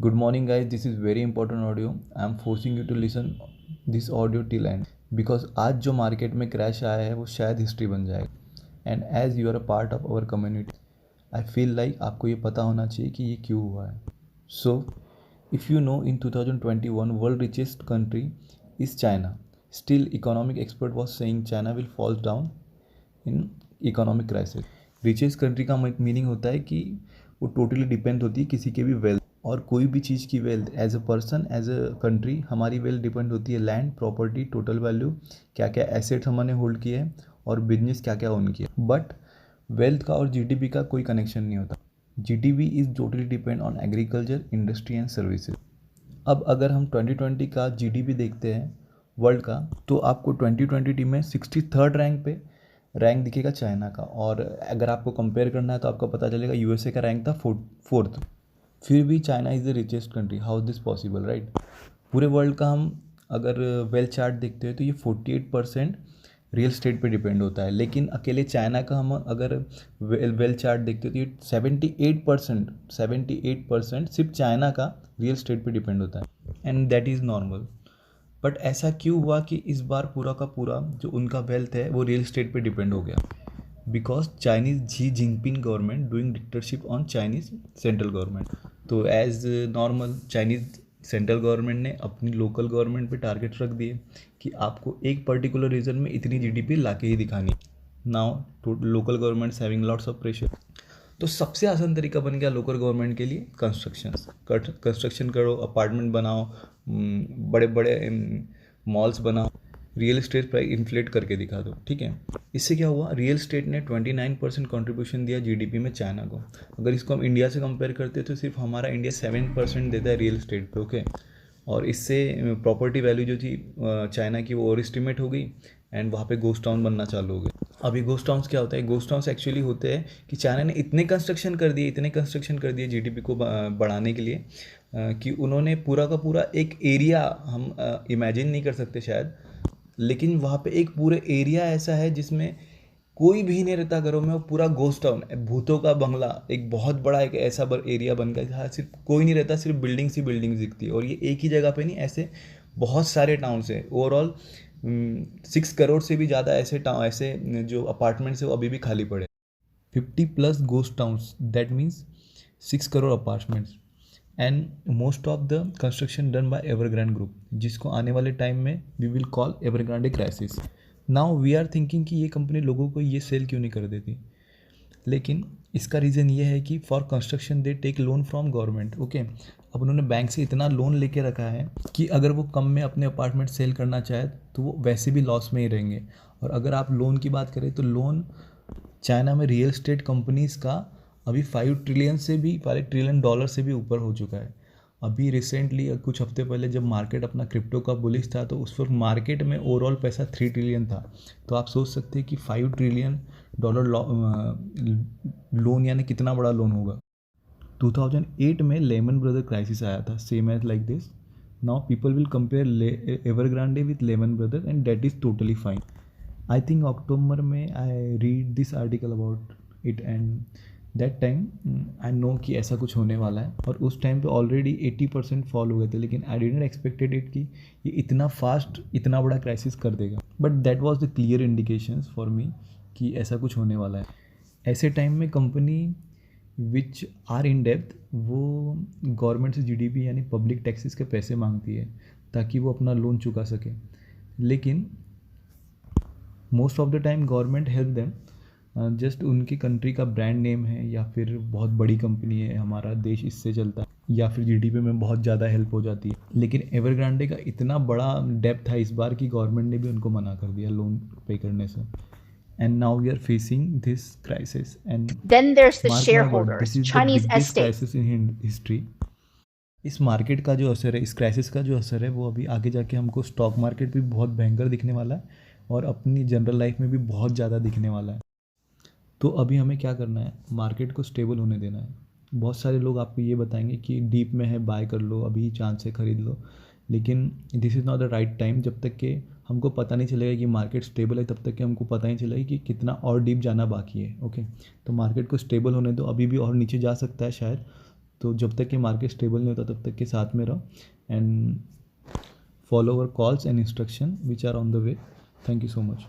Good morning, guys. This is very important audio. I am forcing you to listen this audio till end because आज जो market में crash आया है वो शायद हिस्ट्री बन जाएगा and as you are a part of our community I feel like आपको ये पता होना चाहिए कि ये क्यों हुआ है. So if you know in 2021 world richest country is China. Still economic expert was saying China will fall down in economic crisis. Richest country का मीनिंग होता है कि वो टोटली डिपेंड होती है किसी के भी वेल्थ और कोई भी चीज़ की wealth. As a person, as a country हमारी वेल्थ डिपेंड होती है लैंड, प्रॉपर्टी, टोटल वैल्यू, क्या क्या एसेट्स हमने होल्ड किए हैं और बिजनेस क्या क्या ओन किया. बट वेल्थ का और जीडीपी का कोई कनेक्शन नहीं होता. GDP is totally depend on agriculture, industry and services. अब अगर हम 2020 का जीडीपी देखते हैं वर्ल्ड का तो आपको 2020 में 63rd रैंक पे रैंक दिखेगा चाइना का. और अगर आपको कंपेयर करना है तो आपको पता चलेगा यूएसए का रैंक था 4th. फिर भी China is the richest country. How is this possible, right? पूरे वर्ल्ड का हम अगर वेल्थ चार्ट देखते हैं तो ये 48% रियल स्टेट पे डिपेंड होता है. लेकिन अकेले चाइना का हम अगर वेल्थ चार्ट देखते हैं तो ये 78% सिर्फ चाइना का रियल स्टेट पे डिपेंड होता है and that is normal. But ऐसा क्यों हुआ कि इस बार पूरा का पूरा जो उनका वेल्थ है वो रियल स्टेट पे डिपेंड हो गया? Because Chinese Xi Jinping government doing dictatorship on Chinese central government. तो as normal Chinese central government ने अपनी लोकल गवर्नमेंट पे टारगेट रख दिए कि आपको एक पर्टिकुलर रीजन में इतनी जीडीपी लाके ही दिखानी. Now local governments having lots of pressure. तो सबसे आसान तरीका बन गया लोकल गवर्नमेंट के लिए कंस्ट्रक्शन करो, अपार्टमेंट बनाओ, बड़े बड़े मॉल्स बनाओ, रियल एस्टेट प्राइस इन्फ्लेट करके दिखा दो. ठीक है, इससे क्या हुआ? रियल एस्टेट ने 29% कंट्रीब्यूशन दिया जीडीपी में चाइना को. अगर इसको हम इंडिया से कंपेयर करते हैं तो सिर्फ हमारा इंडिया 7% देता है रियल एस्टेट पे. ओके, और इससे प्रॉपर्टी वैल्यू जो थी चाइना की वो ओवर एस्टिमेट हो गई एंड वहाँ पे गोस्ट टाउन बनना चालू हो गया. अभी गोस्ट टाउन्स क्या होता है? गोस्ट टाउन्स एक्चुअली होते हैं कि चाइना ने इतने कंस्ट्रक्शन कर दिए जीडीपी को बढ़ाने के लिए कि उन्होंने पूरा का पूरा एक एरिया, हम इमेजिन नहीं कर सकते शायद, लेकिन वहाँ पे एक पूरे एरिया ऐसा है जिसमें कोई भी नहीं रहता घरों में. वो पूरा गोस्ट टाउन, भूतों का बंगला, एक बहुत बड़ा एक ऐसा एरिया बन गया जहाँ सिर्फ कोई नहीं रहता, सिर्फ बिल्डिंग्स ही बिल्डिंग्स दिखती है. और ये एक ही जगह पे नहीं, ऐसे बहुत सारे टाउन्स हैं. ओवरऑल 6 करोड़ से भी ज़्यादा ऐसे जो अपार्टमेंट्स है वो अभी भी खाली पड़े. 50+ ghost towns, that means 6 crore apartments and most of the construction done by Evergrande group, जिसको आने वाले टाइम में we will call Evergrande crisis. Now we are thinking कि ये कंपनी लोगों को ये सेल क्यों नहीं कर देती. लेकिन इसका रीज़न ये है कि for construction they take loan from government. Okay, अब उन्होंने बैंक से इतना लोन लेके रखा है कि अगर वो कम में अपने अपार्टमेंट सेल करना चाहे तो वो वैसे भी लॉस में ही रहेंगे. और अगर आप लोन की बात करें तो लोन चाइना में रियल एस्टेट कंपनीज़ का अभी $5 ट्रिलियन से भी ऊपर हो चुका है. अभी रिसेंटली कुछ हफ्ते पहले जब मार्केट अपना क्रिप्टो का बुलिश था तो उस वक्त मार्केट में ओवरऑल पैसा 3 ट्रिलियन था. तो आप सोच सकते हैं कि $5 ट्रिलियन लोन यानी कितना बड़ा लोन होगा. 2008 में लेमन ब्रदर क्राइसिस आया था, same as like this. Now people will compare Evergrande with Lehman brother and that is totally fine. I think October में I read this article about it and that time I know कि ऐसा कुछ होने वाला है. और उस time पे ऑलरेडी 80% फॉल हो गए थे. लेकिन आई डिडंट एक्सपेक्टेड इट कि ये इतना फास्ट इतना बड़ा क्राइसिस कर देगा. But that was the clear indications for me कि ऐसा कुछ होने वाला है. ऐसे टाइम में company which are in depth वो गवर्नमेंट से जीडीपी यानी पब्लिक टैक्सेस के पैसे मांगती है ताकि वो अपना लोन चुका सके. लेकिन most of the time government help them. Just उनकी कंट्री का ब्रांड नेम है या फिर बहुत बड़ी कंपनी है, हमारा देश इससे चलता है, या फिर जीडीपी में बहुत ज़्यादा हेल्प हो जाती है. लेकिन एवरग्रांडे का इतना बड़ा डेप्थ था इस बार कि गवर्नमेंट ने भी उनको मना कर दिया लोन पे करने से. And now we are facing this crisis and Then there's the mark my word, this shareholders, is the Chinese biggest estates. Crisis in history. इस मार्केट का जो असर है, इस क्राइसिस का जो असर है वो अभी आगे जाके हमको स्टॉक मार्केट भी बहुत भयंकर दिखने वाला है और अपनी जनरल लाइफ में भी बहुत ज़्यादा दिखने वाला है. तो अभी हमें क्या करना है? मार्केट को स्टेबल होने देना है. बहुत सारे लोग आपको ये बताएंगे कि डीप में है, बाय कर लो, अभी चांस से ख़रीद लो. लेकिन this is not the right time. जब तक कि हमको पता नहीं चलेगा कि मार्केट स्टेबल है तब तक कि हमको पता नहीं चलेगा कि कितना और डीप जाना बाकी है. ओके, तो मार्केट को स्टेबल होने दो. अभी भी और नीचे जा सकता है शायद. तो जब तक कि मार्केट स्टेबल नहीं होता तब तक के साथ में रहो and follow our calls and instruction which are on the way. Thank you so much.